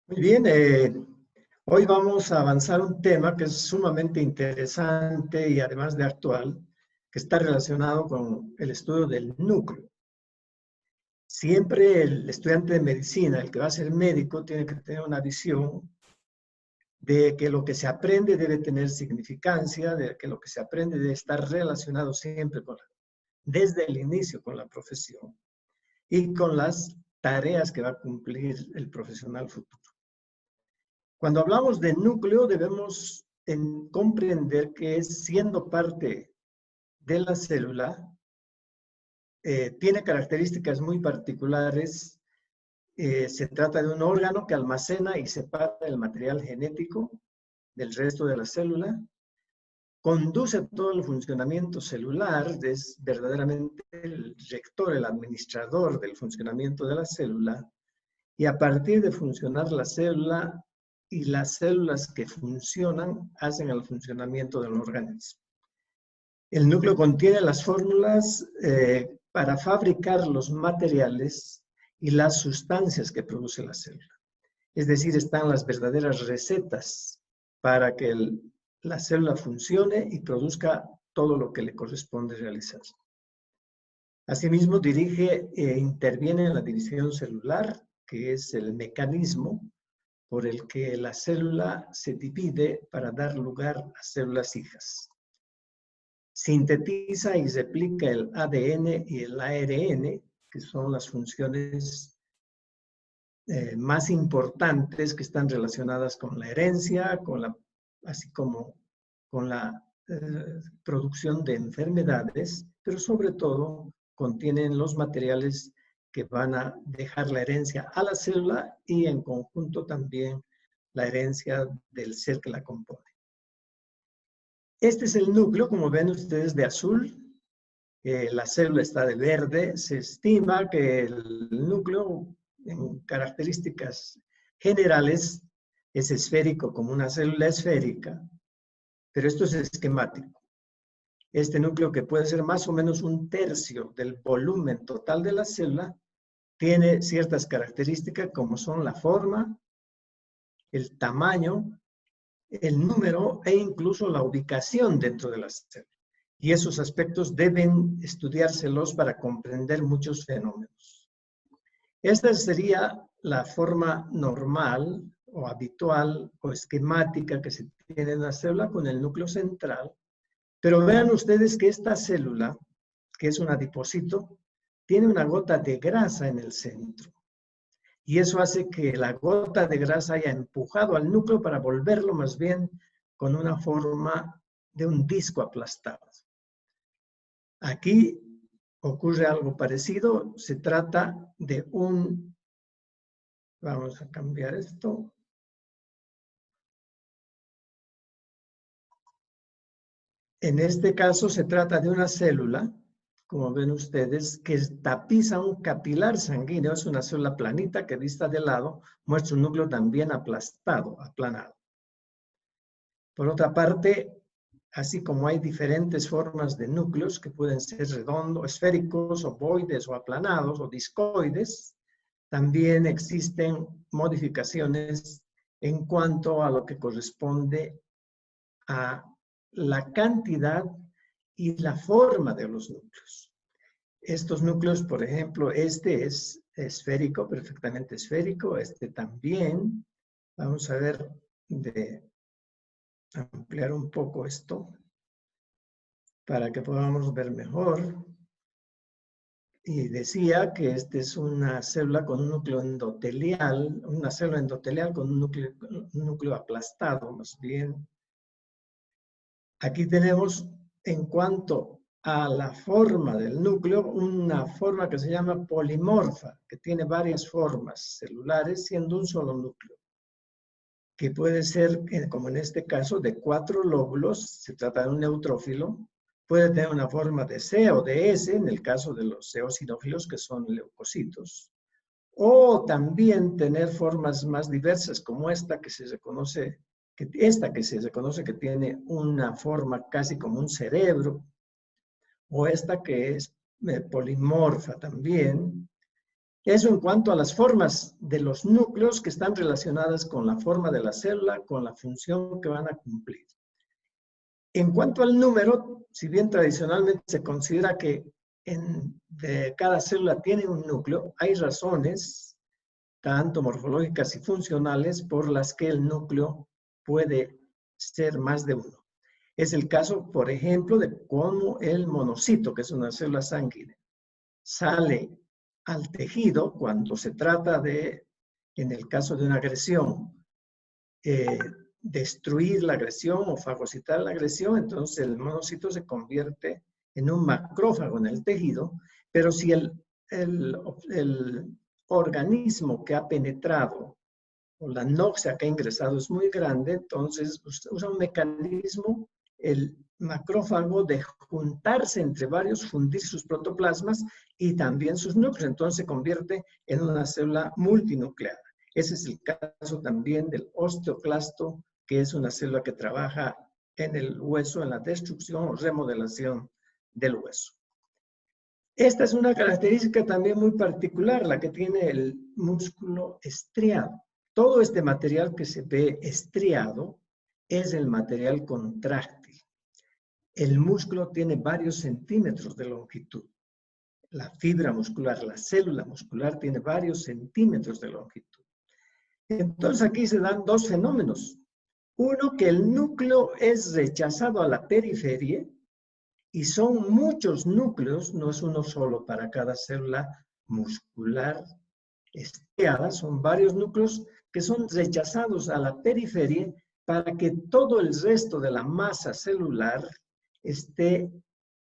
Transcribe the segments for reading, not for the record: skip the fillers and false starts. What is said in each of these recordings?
Muy bien, hoy vamos a avanzar un tema que es sumamente interesante y además de actual, que está relacionado con el estudio del núcleo. Siempre el estudiante de medicina, el que va a ser médico, tiene que tener una visión de que lo que se aprende debe tener significancia, de que lo que se aprende debe estar relacionado siempre desde el inicio con la profesión y con las tareas que va a cumplir el profesional futuro. Cuando hablamos de núcleo, debemos comprender que siendo parte de la célula, tiene características muy particulares. Se trata de un órgano que almacena y separa el material genético del resto de la célula, conduce todo el funcionamiento celular, es verdaderamente el rector, el administrador del funcionamiento de la célula, y a partir de funcionar la célula y las células que funcionan hacen el funcionamiento del organismo. El núcleo contiene las fórmulas para fabricar los materiales y las sustancias que produce la célula. Es decir, están las verdaderas recetas para que la célula funcione y produzca todo lo que le corresponde realizar. Asimismo, dirige e interviene en la división celular, que es el mecanismo por el que la célula se divide para dar lugar a células hijas. Sintetiza y replica el ADN y el ARN, que son las funciones más importantes que están relacionadas con la herencia, así como con la producción de enfermedades, pero sobre todo contienen los materiales que van a dejar la herencia a la célula y en conjunto también la herencia del ser que la compone. Este es el núcleo, como ven ustedes, de azul. La célula está de verde. Se estima que el núcleo, en características generales, es esférico, como una célula esférica, pero esto es esquemático. Este núcleo, que puede ser más o menos 1/3 del volumen total de la célula, tiene ciertas características como son la forma, el tamaño, el número e incluso la ubicación dentro de la célula. Y esos aspectos deben estudiárselos para comprender muchos fenómenos. Esta sería la forma normal o habitual o esquemática que se tiene en la célula con el núcleo central. Pero vean ustedes que esta célula, que es un adipocito, tiene una gota de grasa en el centro. Y eso hace que la gota de grasa haya empujado al núcleo para volverlo más bien con una forma de un disco aplastado. Aquí ocurre algo parecido. Se trata de vamos a cambiar esto. En este caso se trata de una célula, como ven ustedes, que tapiza un capilar sanguíneo. Es una célula planita que, vista de lado, muestra un núcleo también aplastado, aplanado. Por otra parte, así como hay diferentes formas de núcleos que pueden ser redondos, esféricos, ovoides o aplanados o discoides, también existen modificaciones en cuanto a lo que corresponde a la cantidad y la forma de los núcleos. Estos núcleos, por ejemplo, este es esférico, perfectamente esférico, este también. Vamos a ver de ampliar un poco esto para que podamos ver mejor. Y decía que esta es una célula con un núcleo endotelial, una célula endotelial con un núcleo aplastado, más bien. Aquí tenemos, en cuanto a la forma del núcleo, una forma que se llama polimorfa, que tiene varias formas celulares siendo un solo núcleo, que puede ser, como en este caso, de 4 lóbulos. Se trata de un neutrófilo. Puede tener una forma de C o de S, en el caso de los eosinófilos, que son leucocitos. O también tener formas más diversas, como esta que se reconoce que tiene una forma casi como un cerebro, o esta que es polimorfa también, Eso en cuanto a las formas de los núcleos que están relacionadas con la forma de la célula, con la función que van a cumplir. En cuanto al número, si bien tradicionalmente se considera que de cada célula tiene un núcleo, hay razones, tanto morfológicas y funcionales, por las que el núcleo puede ser más de uno. Es el caso, por ejemplo, de cómo el monocito, que es una célula sanguínea, sale al tejido cuando se trata de, en el caso de una agresión, destruir la agresión o fagocitar la agresión, entonces el monocito se convierte en un macrófago en el tejido, pero si el organismo que ha penetrado o la noxia que ha ingresado es muy grande, entonces usa un mecanismo, el macrófago, de juntarse entre varios, fundir sus protoplasmas y también sus núcleos, entonces se convierte en una célula multinucleada. Ese es el caso también del osteoclasto, que es una célula que trabaja en el hueso, en la destrucción o remodelación del hueso. Esta es una característica también muy particular, la que tiene el músculo estriado. Todo este material que se ve estriado es el material contráctil. El músculo tiene varios centímetros de longitud. La fibra muscular, la célula muscular, tiene varios centímetros de longitud. Entonces aquí se dan dos fenómenos. Uno, que el núcleo es rechazado a la periferia y son muchos núcleos, no es uno solo para cada célula muscular estriada, son varios núcleos que son rechazados a la periferia para que todo el resto de la masa celular esté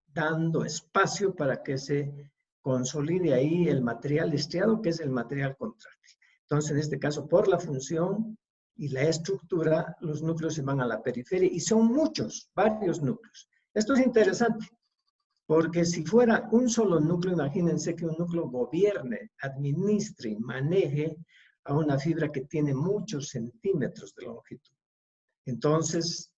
dando espacio para que se consolide ahí el material estriado, que es el material contráctil. Entonces, en este caso, por la función y la estructura, los núcleos se van a la periferia y son muchos, varios núcleos. Esto es interesante, porque si fuera un solo núcleo, imagínense que un núcleo gobierne, administre y maneje a una fibra que tiene muchos centímetros de longitud. Entonces,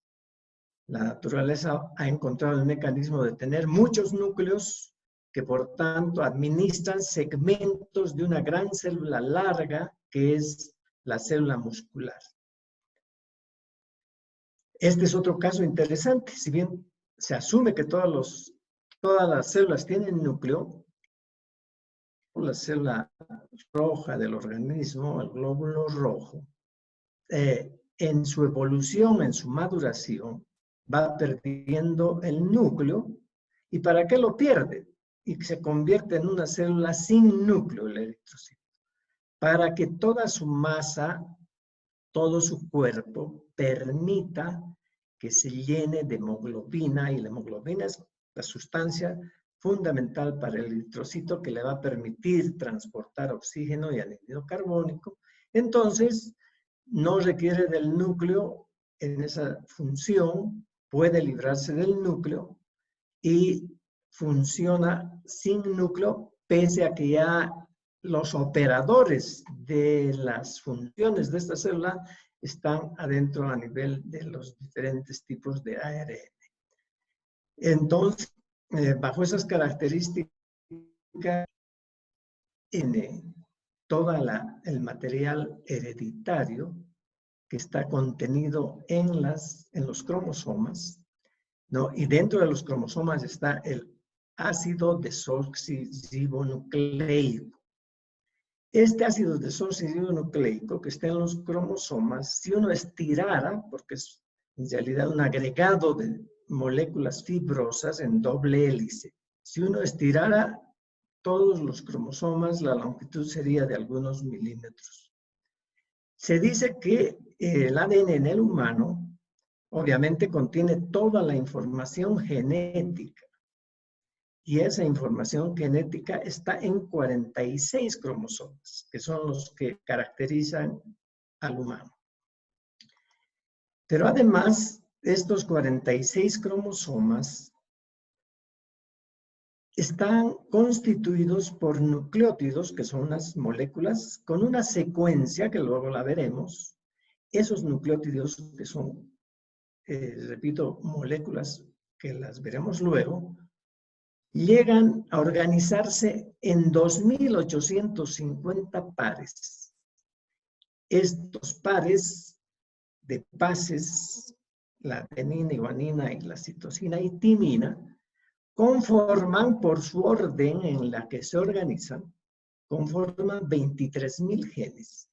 la naturaleza ha encontrado el mecanismo de tener muchos núcleos que, por tanto, administran segmentos de una gran célula larga, que es la célula muscular. Este es otro caso interesante. Si bien se asume que todas las células tienen núcleo, la célula roja del organismo, el glóbulo rojo, en su evolución, en su maduración, va perdiendo el núcleo. ¿Y para qué lo pierde? Y se convierte en una célula sin núcleo, el eritrocito. Para que toda su masa, todo su cuerpo, permita que se llene de hemoglobina, y la hemoglobina es la sustancia fundamental para el eritrocito que le va a permitir transportar oxígeno y anhídrido carbónico. Entonces, no requiere del núcleo en esa función, puede librarse del núcleo y funciona sin núcleo, pese a que ya los operadores de las funciones de esta célula están adentro a nivel de los diferentes tipos de ARN. Entonces, bajo esas características, todo el material hereditario que está contenido en los cromosomas, ¿no? Y dentro de los cromosomas está el ácido desoxirribonucleico. Este ácido desoxirribonucleico que está en los cromosomas, si uno estirara, porque es en realidad un agregado de moléculas fibrosas en doble hélice, si uno estirara todos los cromosomas, la longitud sería de algunos milímetros. Se dice que el ADN en el humano obviamente contiene toda la información genética, y esa información genética está en 46 cromosomas, que son los que caracterizan al humano. Pero además, estos 46 cromosomas están constituidos por nucleótidos, que son unas moléculas con una secuencia, que luego la veremos. Esos nucleótidos, que son, repito, moléculas que las veremos luego, llegan a organizarse en 2.850 pares. Estos pares de bases, la adenina, guanina y la citosina y timina, conforman por su orden en la que se organizan, conforman 23.000 genes.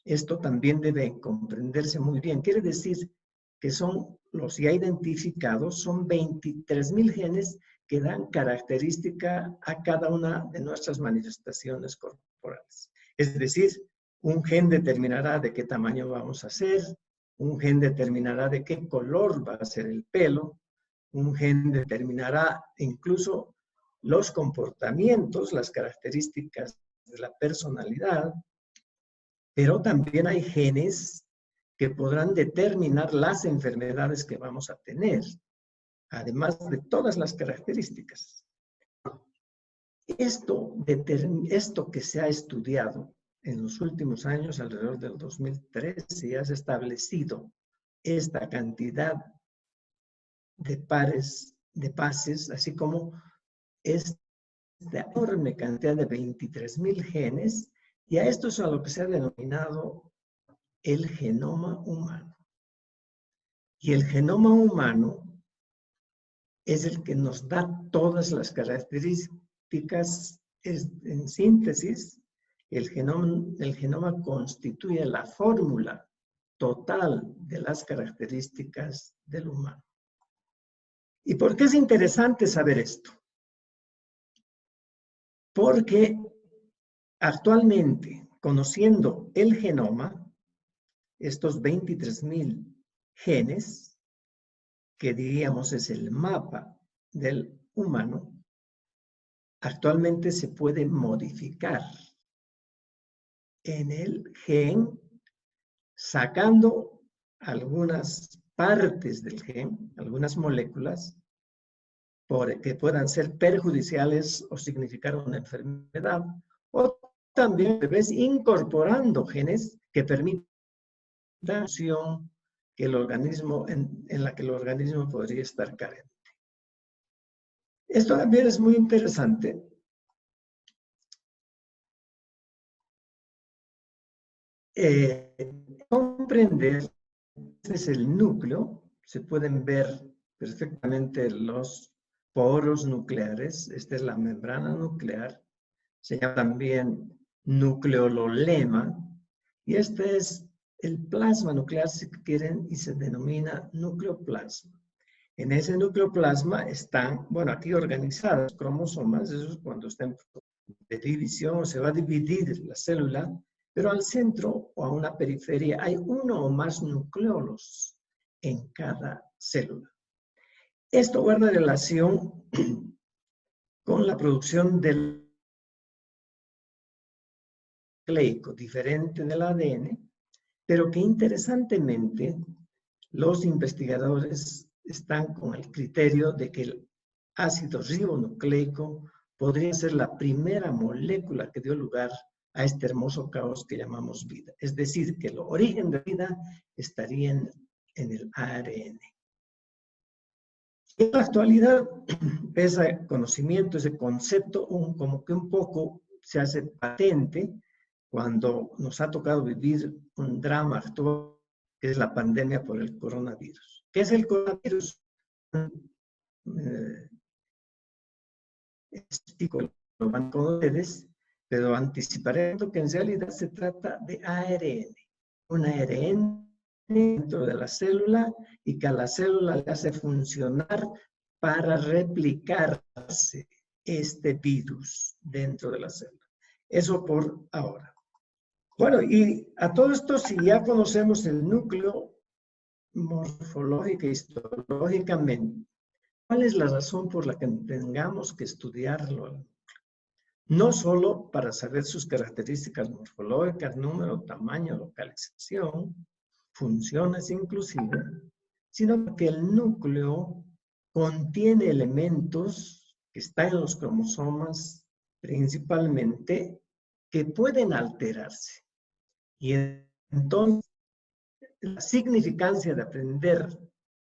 Esto también debe comprenderse muy bien. Quiere decir que son los ya identificados, son 23.000 genes que dan característica a cada una de nuestras manifestaciones corporales. Es decir, un gen determinará de qué tamaño vamos a ser, un gen determinará de qué color va a ser el pelo, un gen determinará incluso los comportamientos, las características de la personalidad, pero también hay genes que podrán determinar las enfermedades que vamos a tener, además de todas las características. Esto que se ha estudiado en los últimos años, alrededor del 2013, ya se ha establecido esta cantidad de pares, de bases, así como esta enorme cantidad de 23.000 genes, y a esto es a lo que se ha denominado el genoma humano. Y el genoma humano es el que nos da todas las características. En síntesis, el genoma constituye la fórmula total de las características del humano. ¿Y por qué es interesante saber esto? Porque actualmente, conociendo el genoma, estos 23.000 genes, que diríamos es el mapa del humano, actualmente se puede modificar en el gen, sacando algunas partes del gen, algunas moléculas, que puedan ser perjudiciales o significar una enfermedad, o también incorporando genes que permitan función que el organismo, en la que el organismo podría estar carente. Esto también es muy interesante. Comprender, este es el núcleo, se pueden ver perfectamente los poros nucleares, esta es la membrana nuclear, se llama también nucleolema, y este es el plasma nuclear, si quieren, y se denomina nucleoplasma. En ese nucleoplasma están, bueno, aquí organizados cromosomas, eso es cuando estén de división, se va a dividir la célula, pero al centro o a una periferia hay uno o más nucleolos en cada célula. Esto guarda relación con la producción del nucleico diferente del ADN, pero que interesantemente los investigadores están con el criterio de que el ácido ribonucleico podría ser la primera molécula que dio lugar a este hermoso caos que llamamos vida. Es decir, que el origen de vida estaría en el ARN. En la actualidad, ese conocimiento, ese concepto, como que un poco se hace patente cuando nos ha tocado vivir un drama actual, que es la pandemia por el coronavirus. ¿Qué es el coronavirus? Lo van con ustedes, pero anticiparé que en realidad se trata de ARN, un ARN dentro de la célula y que a la célula le hace funcionar para replicarse este virus dentro de la célula. Eso por ahora. Bueno, y a todo esto, si ya conocemos el núcleo morfológico y histológicamente, ¿cuál es la razón por la que tengamos que estudiarlo? No solo para saber sus características morfológicas, número, tamaño, localización, funciones inclusive, sino porque el núcleo contiene elementos que están en los cromosomas principalmente que pueden alterarse. Y entonces la significancia de aprender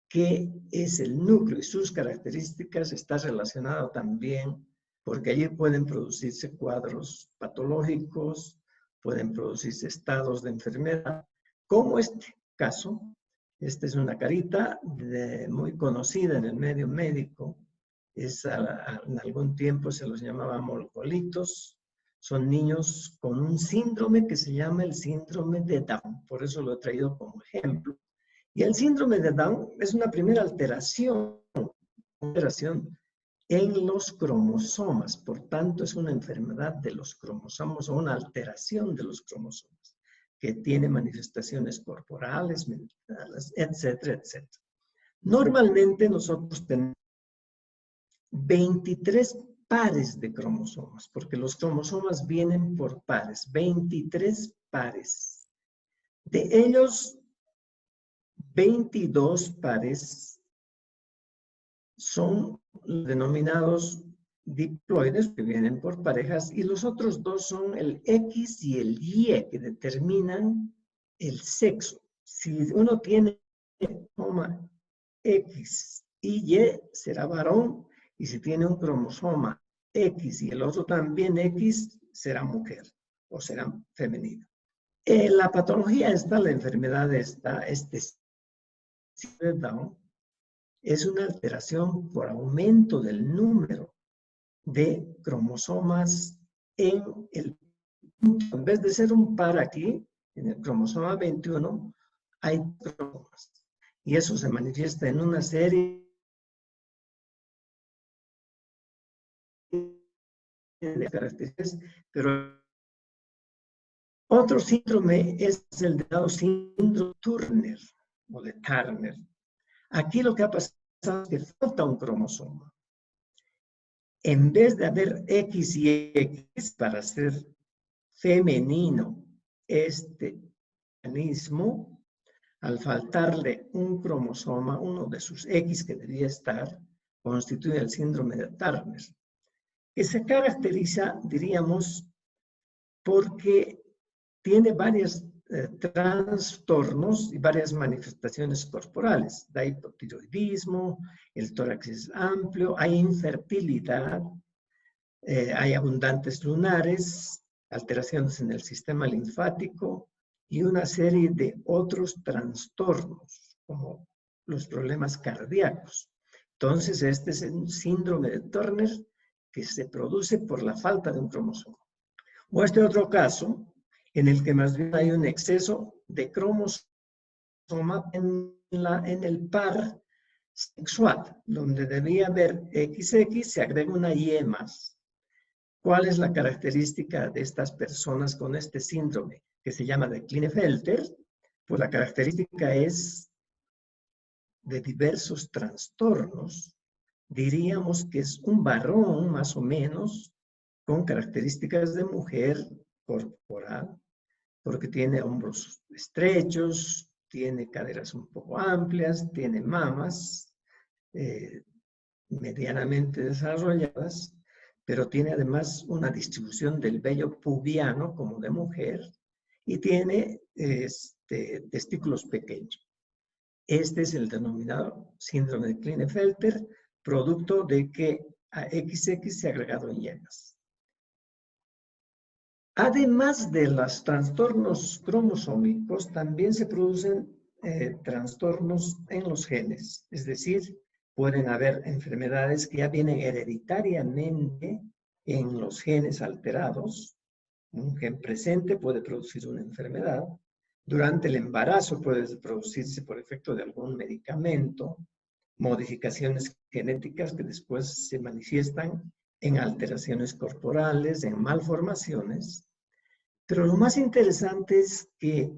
qué es el núcleo y sus características está relacionado también porque allí pueden producirse cuadros patológicos, pueden producirse estados de enfermedad, como este caso. Esta es una carita muy conocida en el medio médico. En algún tiempo se los llamaba molcolitos. Son niños con un síndrome que se llama el síndrome de Down. Por eso lo he traído como ejemplo. Y el síndrome de Down es una primera alteración en los cromosomas. Por tanto, es una enfermedad de los cromosomas o una alteración de los cromosomas que tiene manifestaciones corporales, mentales, etcétera, etcétera. Normalmente nosotros tenemos 23 pares de cromosomas, porque los cromosomas vienen por pares, 23 pares. De ellos, 22 pares son denominados diploides, que vienen por parejas, y los otros dos son el X y el Y, que determinan el sexo. Si uno tiene cromosoma X y Y, será varón, y si tiene un cromosoma X y el otro también X, será mujer o será femenino. La patología esta, la enfermedad esta, síndrome de Down, es una alteración por aumento del número de cromosomas en el punto. En vez de ser un par aquí, en el cromosoma 21, hay cromosomas. Y eso se manifiesta en una serie de características, pero otro síndrome es el denominado síndrome Turner o de Turner. Aquí lo que ha pasado es que falta un cromosoma. En vez de haber X y X para ser femenino este organismo, al faltarle un cromosoma, uno de sus X que debía estar, constituye el síndrome de Turner, que se caracteriza, diríamos, porque tiene varios trastornos y varias manifestaciones corporales. Da hipotiroidismo, el tórax es amplio, hay infertilidad, hay abundantes lunares, alteraciones en el sistema linfático y una serie de otros trastornos, como los problemas cardíacos. Entonces, este es un síndrome de Turner que se produce por la falta de un cromosoma. O este otro caso, en el que más bien hay un exceso de cromosoma en el par sexual, donde debía haber XX, se agrega una Y más. ¿Cuál es la característica de estas personas con este síndrome que se llama de Klinefelter? Pues la característica es de diversos trastornos. Diríamos que es un varón, más o menos, con características de mujer corporal, porque tiene hombros estrechos, tiene caderas un poco amplias, tiene mamas medianamente desarrolladas, pero tiene además una distribución del vello pubiano como de mujer y tiene testículos pequeños. Este es el denominado síndrome de Klinefelter, producto de que a XX se ha agregado en Y. Además de los trastornos cromosómicos, también se producen trastornos en los genes, es decir, pueden haber enfermedades que ya vienen hereditariamente en los genes alterados. Un gen presente puede producir una enfermedad. Durante el embarazo puede producirse por efecto de algún medicamento, modificaciones genéticas que después se manifiestan en alteraciones corporales, en malformaciones. Pero lo más interesante es que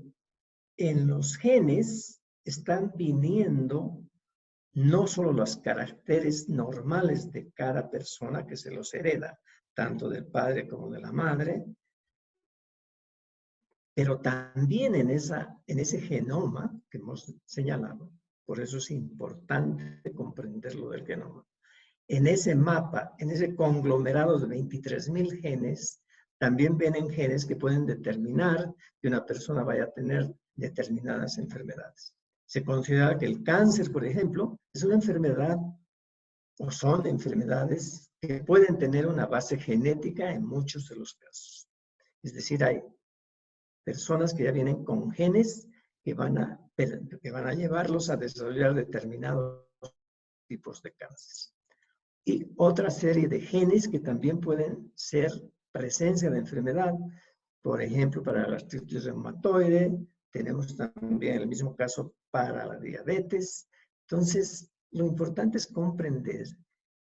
en los genes están viniendo no solo los caracteres normales de cada persona que se los hereda, tanto del padre como de la madre, pero también en ese genoma que hemos señalado, por eso es importante comprender lo del genoma. En ese mapa, en ese conglomerado de 23,000 genes, también vienen genes que pueden determinar que una persona vaya a tener determinadas enfermedades. Se considera que el cáncer, por ejemplo, es una enfermedad o son enfermedades que pueden tener una base genética en muchos de los casos. Es decir, hay personas que ya vienen con genes que van a llevarlos a desarrollar determinados tipos de cáncer. Y otra serie de genes que también pueden ser presencia de enfermedad. Por ejemplo, para la artritis reumatoide, tenemos también el mismo caso para la diabetes. Entonces, lo importante es comprender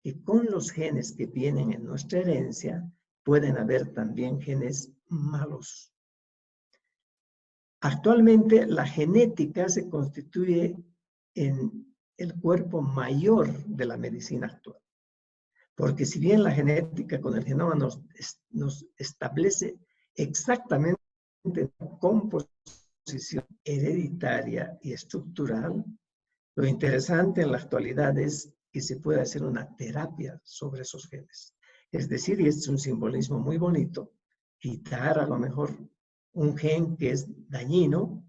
que con los genes que vienen en nuestra herencia, pueden haber también genes malos. Actualmente, la genética se constituye en el cuerpo mayor de la medicina actual. Porque si bien la genética con el genoma nos establece exactamente la composición hereditaria y estructural, lo interesante en la actualidad es que se puede hacer una terapia sobre esos genes. Es decir, y este es un simbolismo muy bonito, quitar a lo mejor un gen que es dañino,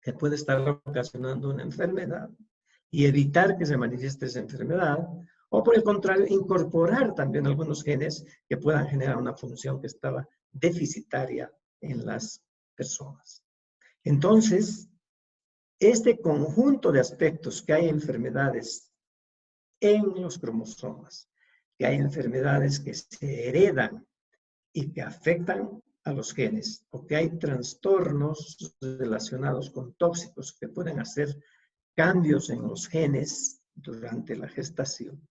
que puede estar ocasionando una enfermedad, y evitar que se manifieste esa enfermedad, o por el contrario, incorporar también algunos genes que puedan generar una función que estaba deficitaria en las personas. Entonces, este conjunto de aspectos que hay enfermedades en los cromosomas, que hay enfermedades que se heredan y que afectan a los genes, o que hay trastornos relacionados con tóxicos que pueden hacer cambios en los genes durante la gestación,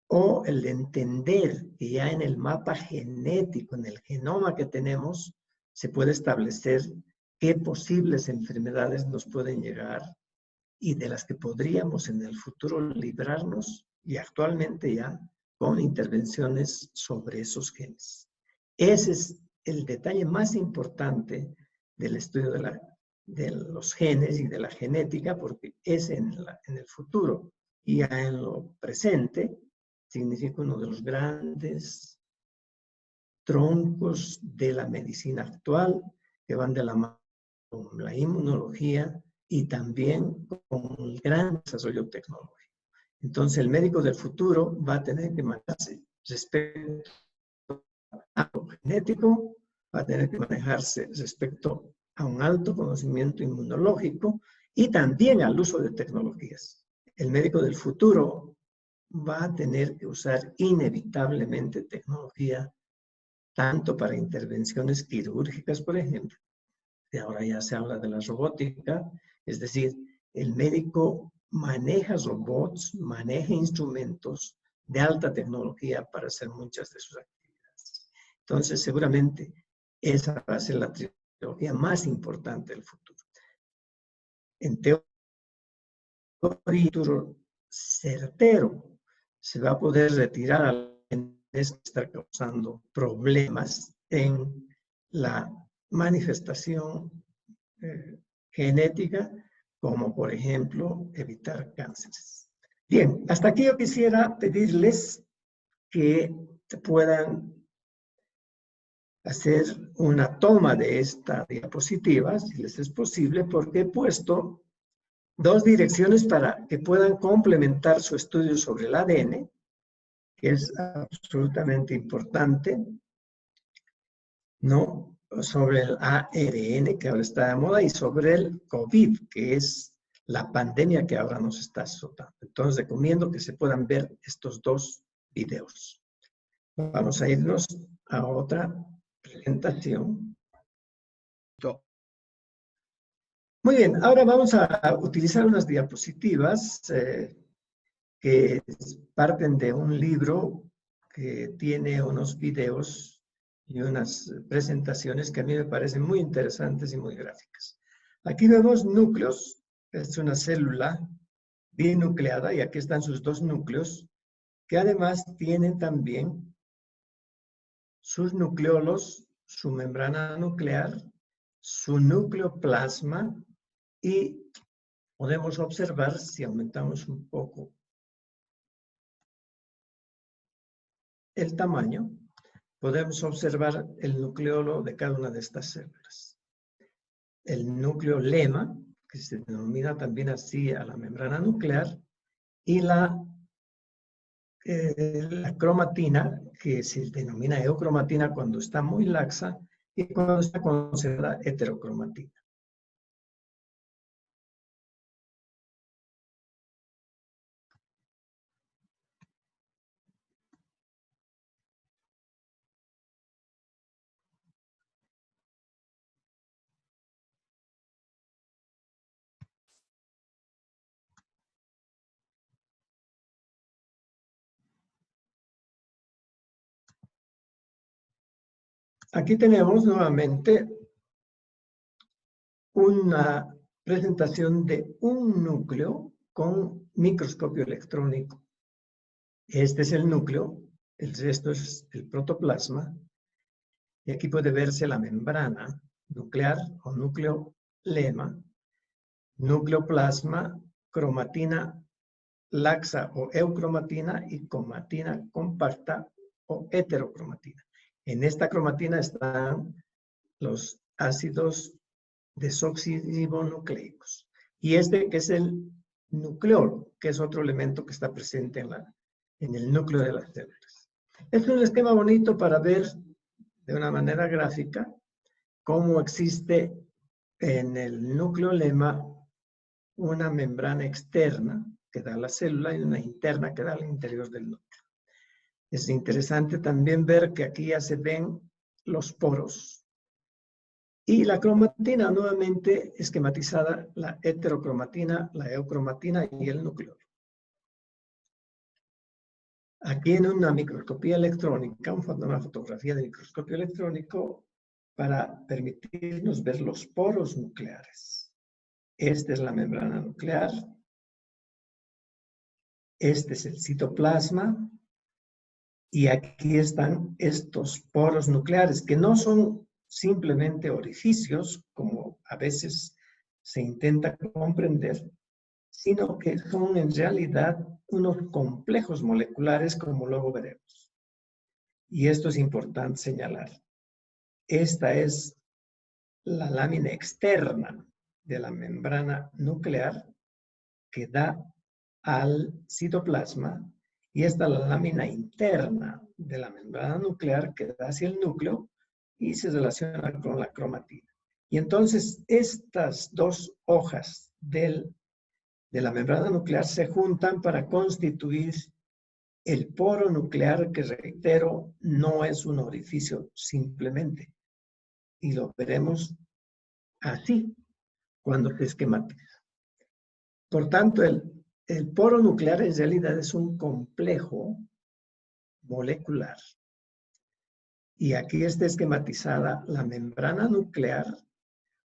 o el entender que ya en el mapa genético, en el genoma que tenemos, se puede establecer qué posibles enfermedades nos pueden llegar y de las que podríamos en el futuro librarnos, y actualmente ya con intervenciones sobre esos genes. Ese es el detalle más importante del estudio de los genes y de la genética, porque es en el futuro y ya en lo presente significa uno de los grandes troncos de la medicina actual que van de la mano con la inmunología y también con el gran desarrollo tecnológico. Entonces, el médico del futuro va a tener que manejarse respecto a lo genético, va a tener que manejarse respecto a un alto conocimiento inmunológico y también al uso de tecnologías. El médico del futuro va a tener que usar inevitablemente tecnología, tanto para intervenciones quirúrgicas, por ejemplo, y ahora ya se habla de la robótica, es decir, el médico maneja robots, maneja instrumentos de alta tecnología para hacer muchas de sus actividades. Entonces, seguramente, esa va a ser la tecnología más importante del futuro. En teoría, certero, se va a poder retirar a la gente que está causando problemas en la manifestación genética, como por ejemplo evitar cánceres. Bien, hasta aquí yo quisiera pedirles que puedan hacer una toma de esta diapositiva, si les es posible, porque he puesto dos direcciones para que puedan complementar su estudio sobre el ADN, que es absolutamente importante, ¿no? Sobre el ARN, que ahora está de moda, y sobre el COVID, que es la pandemia que ahora nos está azotando. Entonces, recomiendo que se puedan ver estos dos videos. Vamos a irnos a otra presentación. Muy bien, ahora vamos a utilizar unas diapositivas que parten de un libro que tiene unos videos y unas presentaciones que a mí me parecen muy interesantes y muy gráficas. Aquí vemos núcleos, es una célula binucleada y aquí están sus dos núcleos, que además tienen también sus nucleolos, su membrana nuclear, su nucleoplasma y podemos observar, si aumentamos un poco el tamaño, podemos observar el nucleolo de cada una de estas células. El núcleo lema, que se denomina también así a la membrana nuclear, y la cromatina, que se denomina eocromatina cuando está muy laxa y cuando está considerada heterocromatina. Aquí tenemos nuevamente una presentación de un núcleo con microscopio electrónico. Este es el núcleo, el resto es el protoplasma, y aquí puede verse la membrana nuclear o núcleo lema, núcleo plasma, cromatina laxa o eucromatina y cromatina compacta o heterocromatina. En esta cromatina están los ácidos desoxirribonucleicos. Y este que es el nucleolo, que es otro elemento que está presente en el núcleo de las células. Este es un esquema bonito para ver de una manera gráfica cómo existe en el núcleo lema una membrana externa que da a la célula y una interna que da al interior del núcleo. Es interesante también ver que aquí ya se ven los poros. Y la cromatina nuevamente esquematizada, la heterocromatina, la eucromatina y el núcleo. Aquí en una microscopía electrónica, una fotografía de microscopio electrónico para permitirnos ver los poros nucleares. Esta es la membrana nuclear. Este es el citoplasma. Y aquí están estos poros nucleares, que no son simplemente orificios, como a veces se intenta comprender, sino que son en realidad unos complejos moleculares, como luego veremos. Y esto es importante señalar. Esta es la lámina externa de la membrana nuclear que da al citoplasma, y esta es la lámina interna de la membrana nuclear que da hacia el núcleo y se relaciona con la cromatina. Y entonces estas dos hojas de la membrana nuclear se juntan para constituir el poro nuclear, que reitero, no es un orificio simplemente. Y lo veremos así cuando se esquematiza. Por tanto, el poro nuclear en realidad es un complejo molecular. Y aquí está esquematizada la membrana nuclear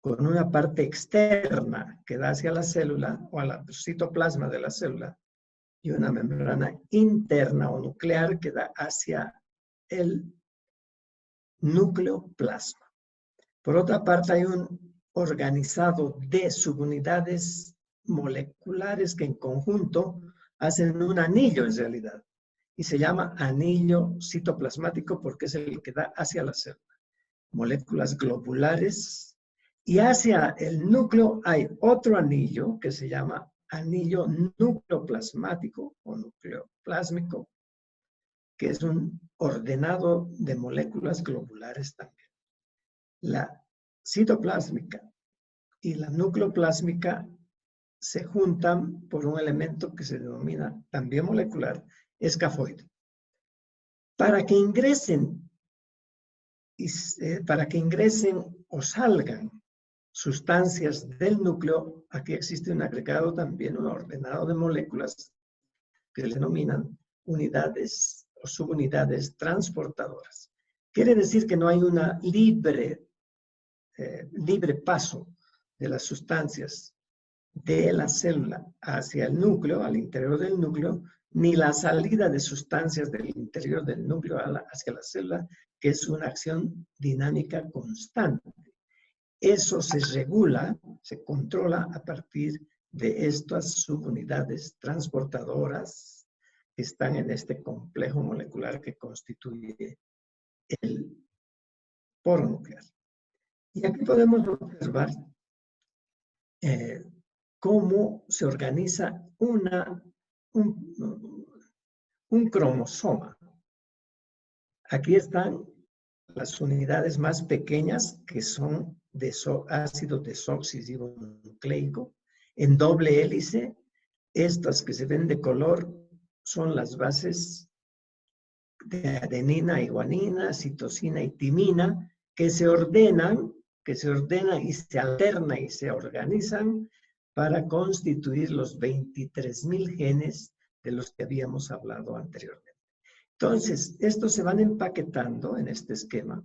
con una parte externa que da hacia la célula o al citoplasma de la célula y una membrana interna o nuclear que da hacia el núcleo plasma. Por otra parte, hay un organizado de subunidades moleculares que en conjunto hacen un anillo en realidad. Y se llama anillo citoplasmático porque es el que da hacia la célula. Moléculas globulares. Y hacia el núcleo hay otro anillo que se llama anillo nucleoplasmático o nucleoplásmico, que es un ordenado de moléculas globulares también. La citoplásmica y la nucleoplásmica se juntan por un elemento que se denomina también molecular, escafoide. Para que ingresen o salgan sustancias del núcleo, aquí existe un agregado también, un ordenado de moléculas que se denominan unidades o subunidades transportadoras. Quiere decir que no hay una libre paso de las sustancias de la célula hacia el núcleo, al interior del núcleo, ni la salida de sustancias del interior del núcleo hacia la célula, que es una acción dinámica constante. Eso se regula, se controla a partir de estas subunidades transportadoras que están en este complejo molecular que constituye el poro nuclear. Y aquí podemos observar cómo se organiza un cromosoma. Aquí están las unidades más pequeñas, que son de ácido desoxirribonucleico, en doble hélice. Estas que se ven de color son las bases de adenina y guanina, citosina y timina, que se ordenan y se alternan y se organizan para constituir los 23,000 genes de los que habíamos hablado anteriormente. Entonces, estos se van empaquetando en este esquema.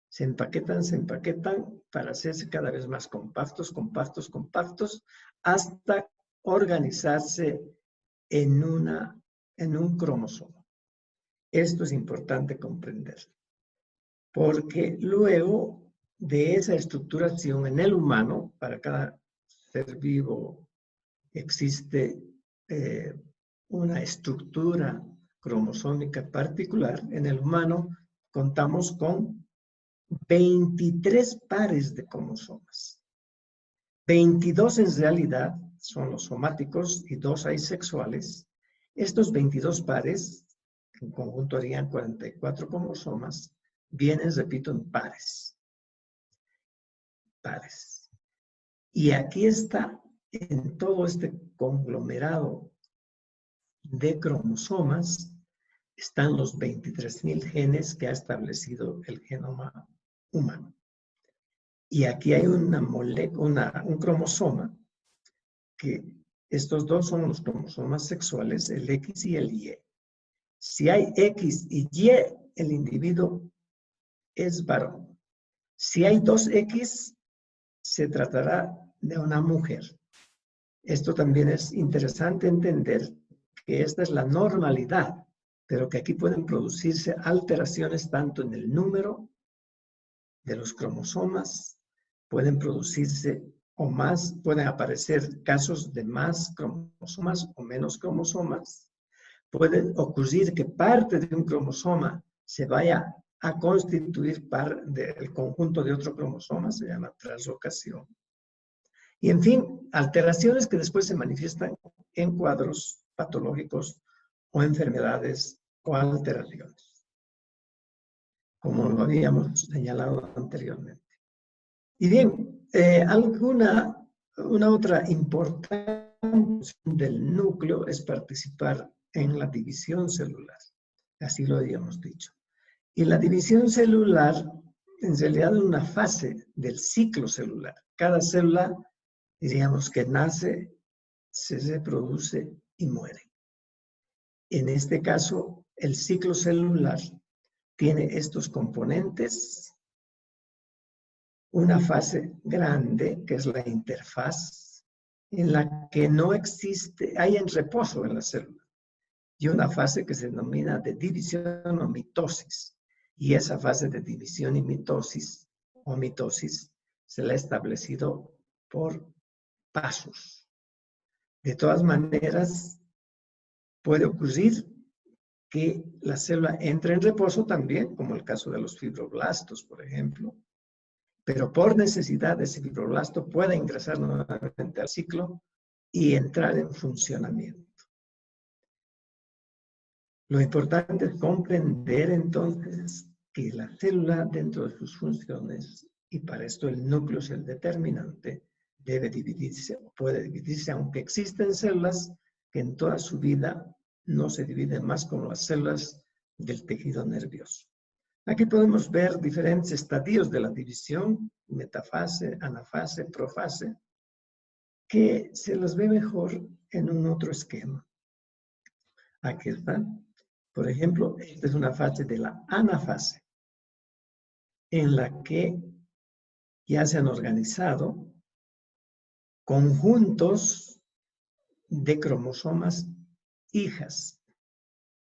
Se empaquetan para hacerse cada vez más compactos, hasta organizarse en un cromosoma. Esto es importante comprender, porque luego de esa estructuración en el humano, para cada ser vivo existe una estructura cromosómica particular. En el humano contamos con 23 pares de cromosomas. 22 en realidad son los somáticos y 2 asexuales. Estos 22 pares, en conjunto harían 44 cromosomas, vienen, repito, en pares. Y aquí está, en todo este conglomerado de cromosomas, están los 23,000 genes que ha establecido el genoma humano. Y aquí hay un cromosoma, que estos dos son los cromosomas sexuales, el X y el Y. Si hay X y Y, el individuo es varón. Si hay 2X, se tratará de una mujer. Esto también es interesante entender, que esta es la normalidad, pero que aquí pueden producirse alteraciones tanto en el número de los cromosomas, pueden producirse pueden aparecer casos de más cromosomas o menos cromosomas. Puede ocurrir que parte de un cromosoma se vaya a constituir parte del conjunto de otro cromosoma, se llama translocación. Y en fin, alteraciones que después se manifiestan en cuadros patológicos o enfermedades o alteraciones, como lo habíamos señalado anteriormente. Y bien, una otra importante función del núcleo es participar en la división celular. Así lo habíamos dicho. Y la división celular, en realidad, es una fase del ciclo celular. Cada célula, diríamos que nace, se reproduce y muere. En este caso, el ciclo celular tiene estos componentes: una fase grande, que es la interfaz, en la que no existe, hay en reposo en la célula, y una fase que se denomina de división o mitosis. Y esa fase de división y mitosis se la ha establecido por pasos. De todas maneras, puede ocurrir que la célula entre en reposo también, como el caso de los fibroblastos, por ejemplo, pero por necesidad ese fibroblasto puede ingresar nuevamente al ciclo y entrar en funcionamiento. Lo importante es comprender entonces que la célula, dentro de sus funciones, y para esto el núcleo es el determinante, debe dividirse o puede dividirse, aunque existen células que en toda su vida no se dividen más como las células del tejido nervioso. Aquí podemos ver diferentes estadios de la división: metafase, anafase, profase, que se los ve mejor en un otro esquema. Aquí está. Por ejemplo, esta es una fase de la anafase, en la que ya se han organizado conjuntos de cromosomas hijas,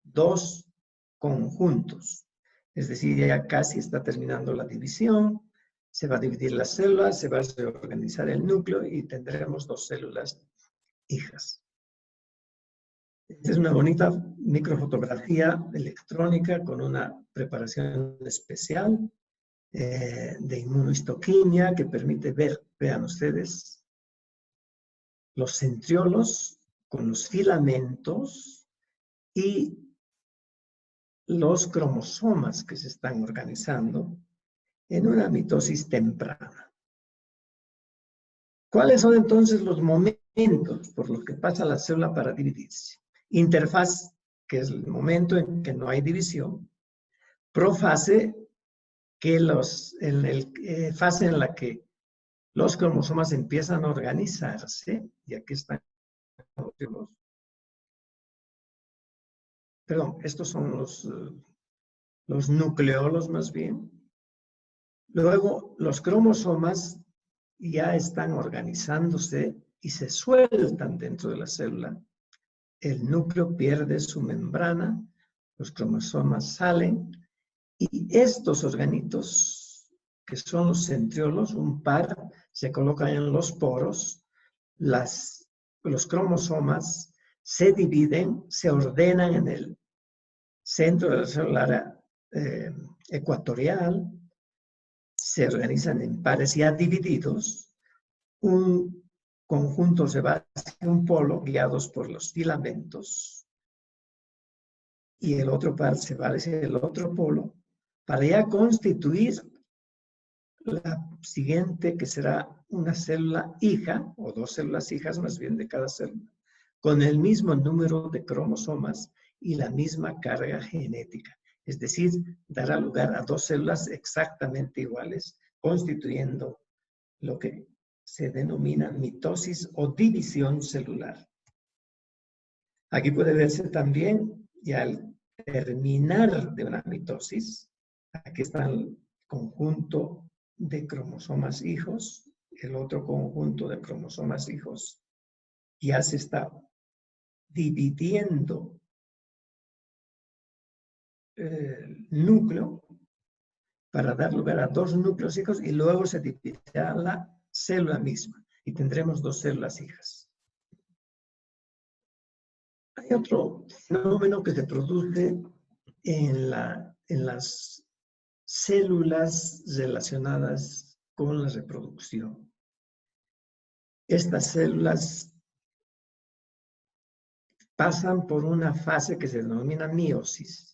2 conjuntos. Es decir, ya casi está terminando la división, se va a dividir las células, se va a reorganizar el núcleo y tendremos 2 células hijas. Esta es una bonita microfotografía electrónica con una preparación especial de inmunohistoquimia que permite ver, vean ustedes, los centriolos con los filamentos y los cromosomas que se están organizando en una mitosis temprana. ¿Cuáles son entonces los momentos por los que pasa la célula para dividirse? Interfaz, que es el momento en que no hay división. Profase, que fase en la que los cromosomas empiezan a organizarse, y aquí están perdón, estos son los nucleolos más bien. Luego, los cromosomas ya están organizándose y se sueltan dentro de la célula. El núcleo pierde su membrana, los cromosomas salen, y estos organitos, que son los centriolos, un par, se colocan en los poros, los cromosomas se dividen, se ordenan en el centro de la célula ecuatorial, se organizan en pares ya divididos, un conjunto se va hacia un polo guiados por los filamentos y el otro par se va hacia el otro polo para ya constituir la siguiente, que será una célula hija, o dos células hijas más bien de cada célula, con el mismo número de cromosomas y la misma carga genética. Es decir, dará lugar a dos células exactamente iguales, constituyendo lo que se denomina mitosis o división celular. Aquí puede verse también, ya al terminar de una mitosis, aquí está el conjunto de cromosomas hijos, el otro conjunto de cromosomas hijos, ya se está dividiendo el núcleo para dar lugar a dos núcleos hijos y luego se dividirá la célula misma y tendremos dos células hijas. Hay otro fenómeno que se produce en las células relacionadas con la reproducción. Estas células pasan por una fase que se denomina meiosis,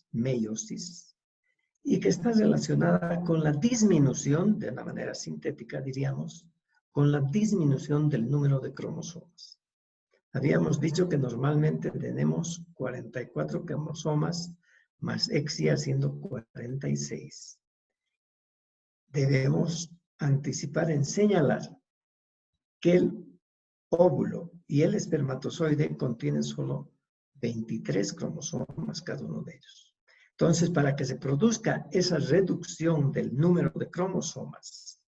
y que está relacionada con la disminución, de una manera sintética diríamos, con la disminución del número de cromosomas. Habíamos dicho que normalmente tenemos 44 cromosomas más XY haciendo 46. Debemos anticipar en señalar que el óvulo y el espermatozoide contienen solo 23 cromosomas cada uno de ellos. Entonces, para que se produzca esa reducción del número de cromosomas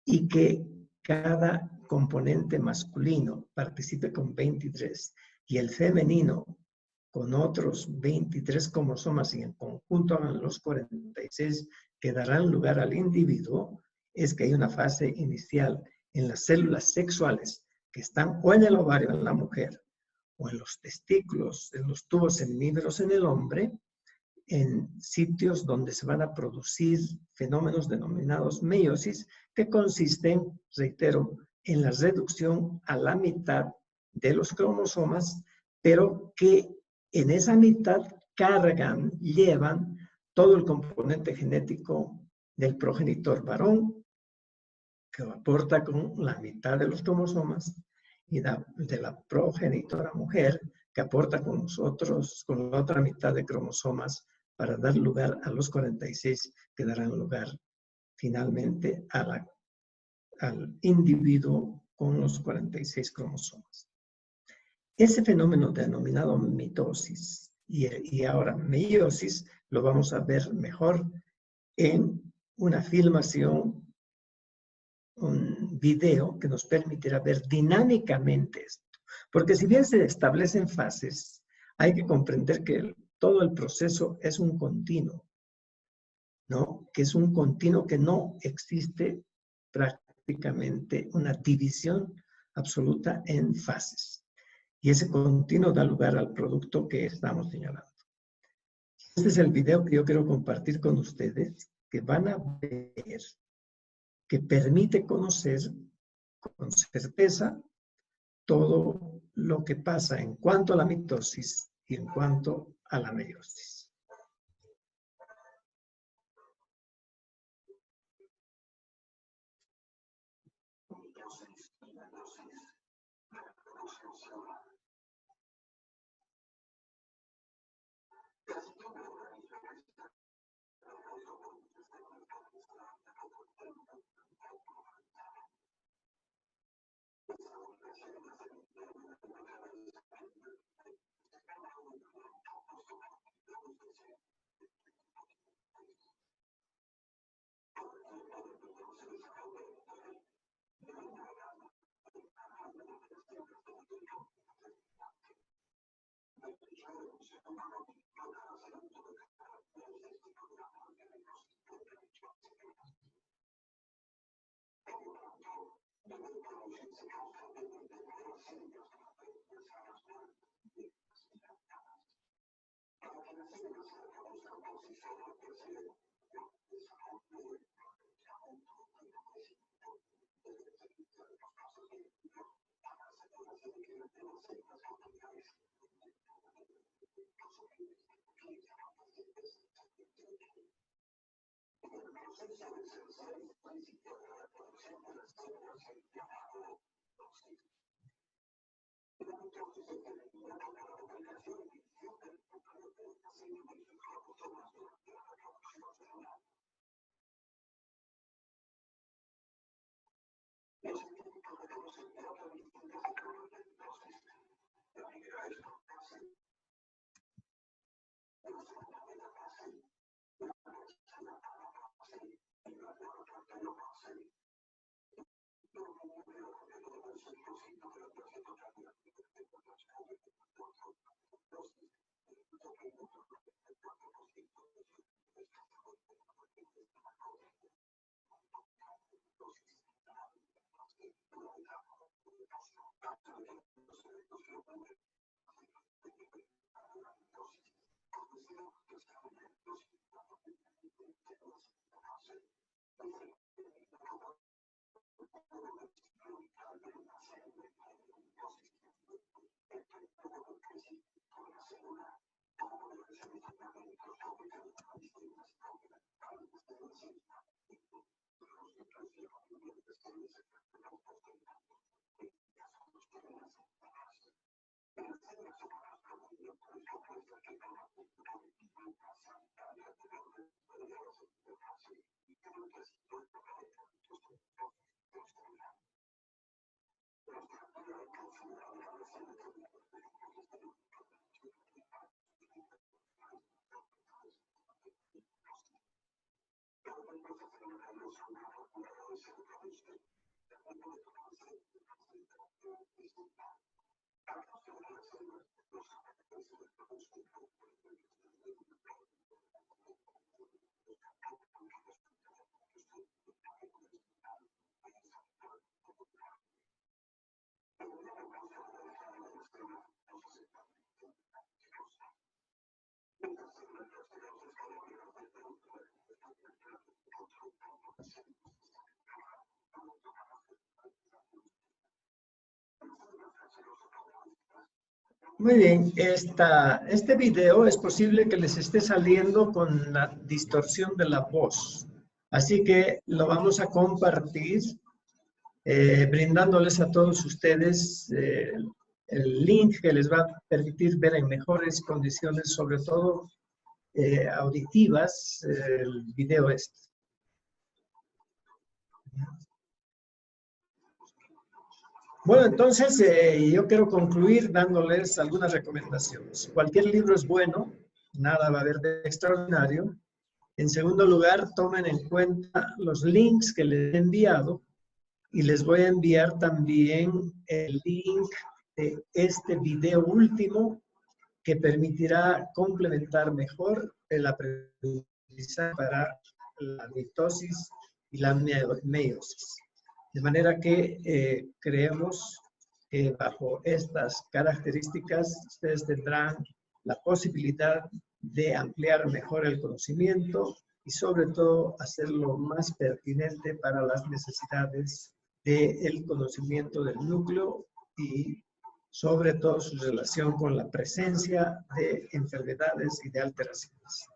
y que cada componente masculino participe con 23 y el femenino con otros 23 cromosomas y en conjunto hagan los 46 que darán lugar al individuo, es que hay una fase inicial en las células sexuales que están o en el ovario en la mujer, o en los testículos, en los tubos seminíferos en el hombre, en sitios donde se van a producir fenómenos denominados meiosis, que consisten, reitero, en la reducción a la mitad de los cromosomas, pero que en esa mitad llevan todo el componente genético del progenitor varón, que aporta con la mitad de los cromosomas, y de la progenitora mujer, que aporta con la otra mitad de cromosomas, para dar lugar a los 46 que darán lugar finalmente al individuo con los 46 cromosomas. Ese fenómeno denominado mitosis y ahora meiosis lo vamos a ver mejor en una filmación, un video que nos permitirá ver dinámicamente esto. Porque si bien se establecen fases, hay que comprender que todo el proceso es un continuo, ¿no? Que es un continuo que no existe prácticamente una división absoluta en fases. Y ese continuo da lugar al producto que estamos señalando. Este es el video que yo quiero compartir con ustedes, que van a ver, que permite conocer con certeza todo lo que pasa en cuanto a la mitosis y en cuanto a la meiosis. Muy bien, este video es posible que les esté saliendo con la distorsión de la voz. Así que lo vamos a compartir, brindándoles a todos ustedes el link que les va a permitir ver en mejores condiciones, sobre todo auditivas, el video este. Bueno, entonces yo quiero concluir dándoles algunas recomendaciones. Cualquier libro es bueno, nada va a haber de extraordinario. En segundo lugar, tomen en cuenta los links que les he enviado y les voy a enviar también el link de este video último que permitirá complementar mejor el aprendizaje para la mitosis y la meiosis. De manera que creemos que bajo estas características ustedes tendrán la posibilidad de ampliar mejor el conocimiento y sobre todo hacerlo más pertinente para las necesidades del conocimiento del núcleo y sobre todo su relación con la presencia de enfermedades y de alteraciones.